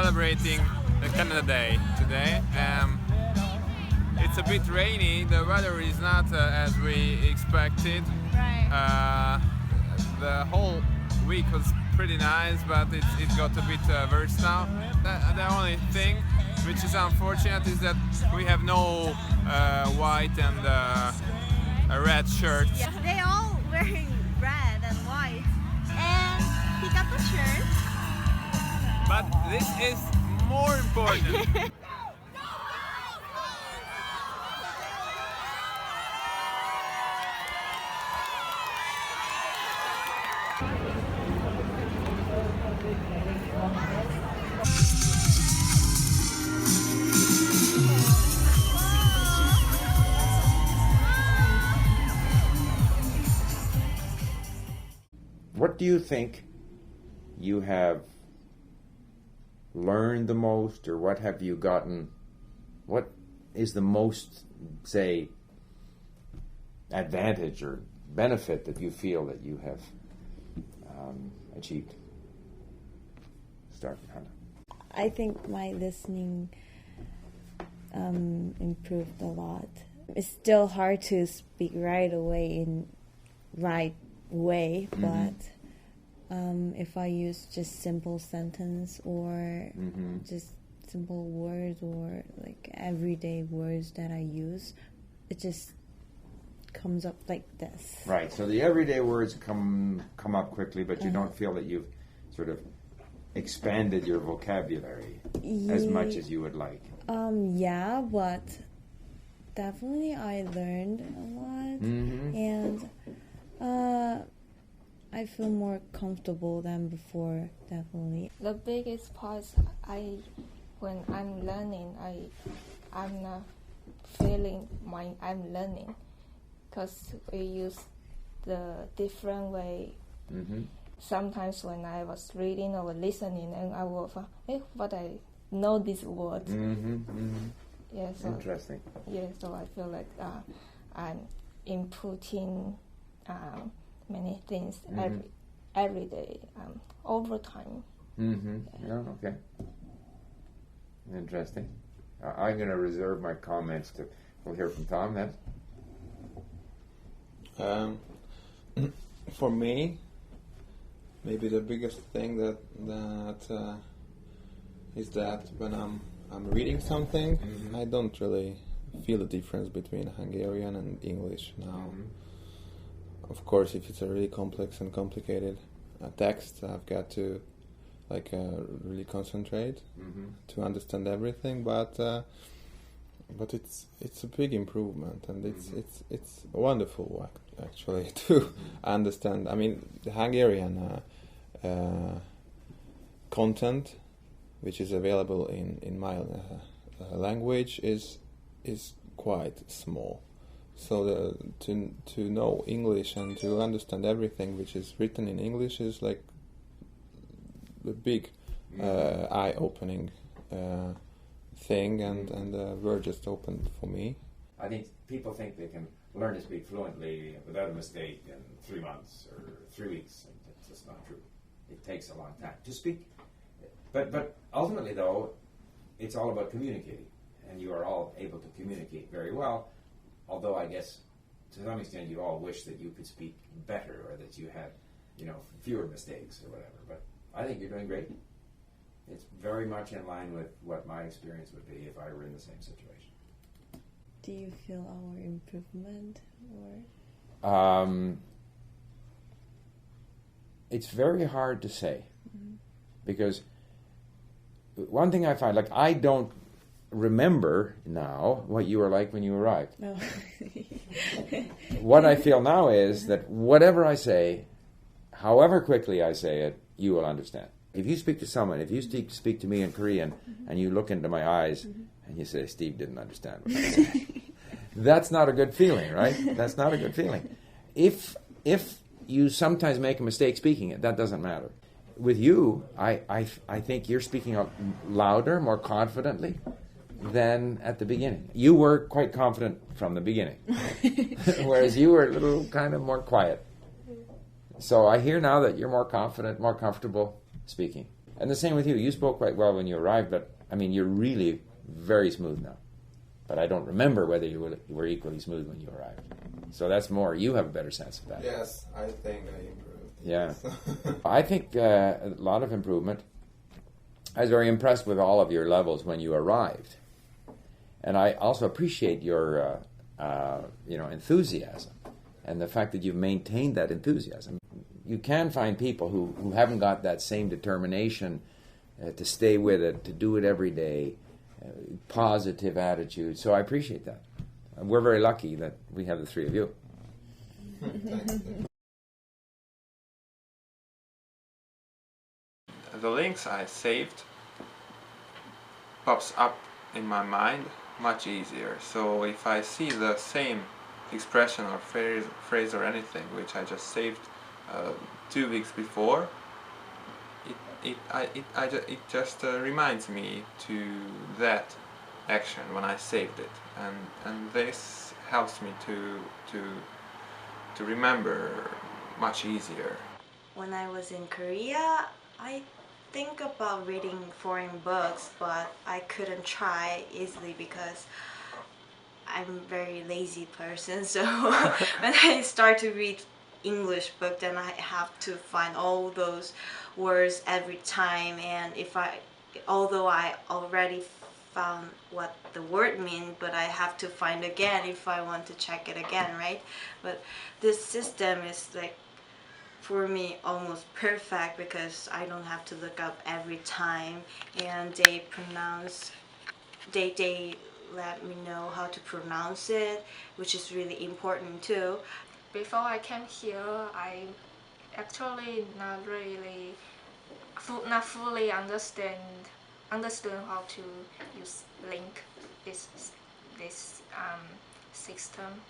celebrating the Canada Day today. It's a bit rainy, the weather is not as we expected. Right. The whole week was pretty nice, but it got a bit worse now. The only thing which is unfortunate is that we have no white and red shirts. Yeah, they all wearing red and white, and he got the shirt. But this is more important. What do you think you have learned the most, or what have you gotten? What is the most, say, advantage or benefit that you feel that you have achieved? Start, Hannah. I think my listening improved a lot. It's still hard to speak right away in right way, but if I use just simple sentence or just simple words or like everyday words that I use, it just comes up like this. Right. So the everyday words come up quickly, but you don't feel that you've sort of expanded your vocabulary as much as you would like. Yeah, but definitely I learned a lot, and I feel more comfortable than before, definitely. The biggest part, when I'm learning, I'm not feeling I'm learning, because we use the different way. Sometimes when I was reading or listening, and I will find, but I know this word. Yeah, so, interesting. Yeah, so I feel like I'm inputting many things every day, over time. Yeah, okay. Interesting. I'm going to reserve my comments to. We'll hear from Tom then. For me, maybe the biggest thing that is that when I'm reading something, I don't really feel the difference between Hungarian and English now. Of course, if it's a really complex and complicated text, I've got to really concentrate to understand everything. But it's a big improvement, and it's wonderful actually to understand. I mean, the Hungarian content, which is available in my language, is quite small. So to know English and to understand everything which is written in English is like a big eye-opening thing, and the world just opened for me. I think people think they can learn to speak fluently without a mistake in 3 months or 3 weeks, and that's just not true. It takes a long time to speak. But ultimately, though, it's all about communicating, and you are all able to communicate very well, although I guess to some extent you all wish that you could speak better, or that you had, fewer mistakes or whatever. But I think you're doing great. It's very much in line with what my experience would be if I were in the same situation. Do you feel our improvement, or? It's very hard to say, because one thing I find, like, I don't remember now what you were like when you arrived. No. What I feel now is that whatever I say, however quickly I say it, you will understand. If you speak to someone, if you speak to me in Korean, and you look into my eyes, and you say, Steve didn't understand what I said, that's not a good feeling, right? That's not a good feeling. If you sometimes make a mistake speaking it, that doesn't matter. With you, I think you're speaking out louder, more confidently than at the beginning. You were quite confident from the beginning, whereas you were a little kind of more quiet. So I hear now that you're more confident, more comfortable speaking. And the same with you. You spoke quite well when you arrived, but I mean, you're really very smooth now. But I don't remember whether you were equally smooth when you arrived. So that's more. You have a better sense of that. Yes, I think I improved. Yeah. I think a lot of improvement. I was very impressed with all of your levels when you arrived. And I also appreciate your enthusiasm and the fact that you've maintained that enthusiasm. You can find people who haven't got that same determination to stay with it, to do it every day, positive attitude. So I appreciate that. And we're very lucky that we have the three of you. The links I saved pops up in my mind much easier. So if I see the same expression or phrase or anything which I just saved 2 weeks before, it just reminds me to that action when I saved it, and this helps me to remember much easier. When I was in Korea, I think about reading foreign books, but I couldn't try easily because I'm a very lazy person. So when I start to read English book, then I have to find all those words every time, and although I already found what the word means, but I have to find again if I want to check it again, right? But this system is like, for me, almost perfect because I don't have to look up every time, and they let me know how to pronounce it, which is really important too. Before I came here, I actually not fully understood how to use Link, this system,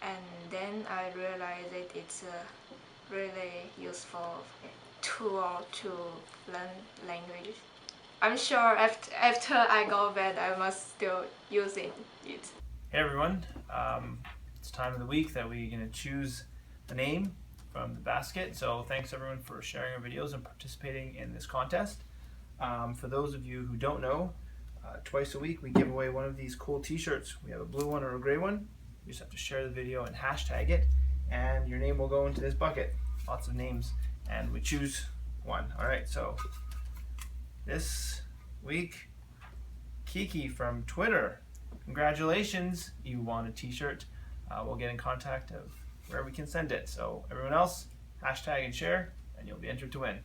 and then I realized that it's a really useful tool to learn language. I'm sure after I go bed, I must still using it. Hey everyone, it's time of the week that we're going to choose a name from the basket. So thanks everyone for sharing our videos and participating in this contest. For those of you who don't know, twice a week we give away one of these cool t-shirts. We have a blue one or a gray one. You just have to share the video and hashtag it, and your name will go into this bucket. Lots of names, and we choose one. Alright, so this week, Kiki from Twitter. Congratulations, you won a t-shirt. We'll get in contact of where we can send it. So everyone else, hashtag and share, and you'll be entered to win.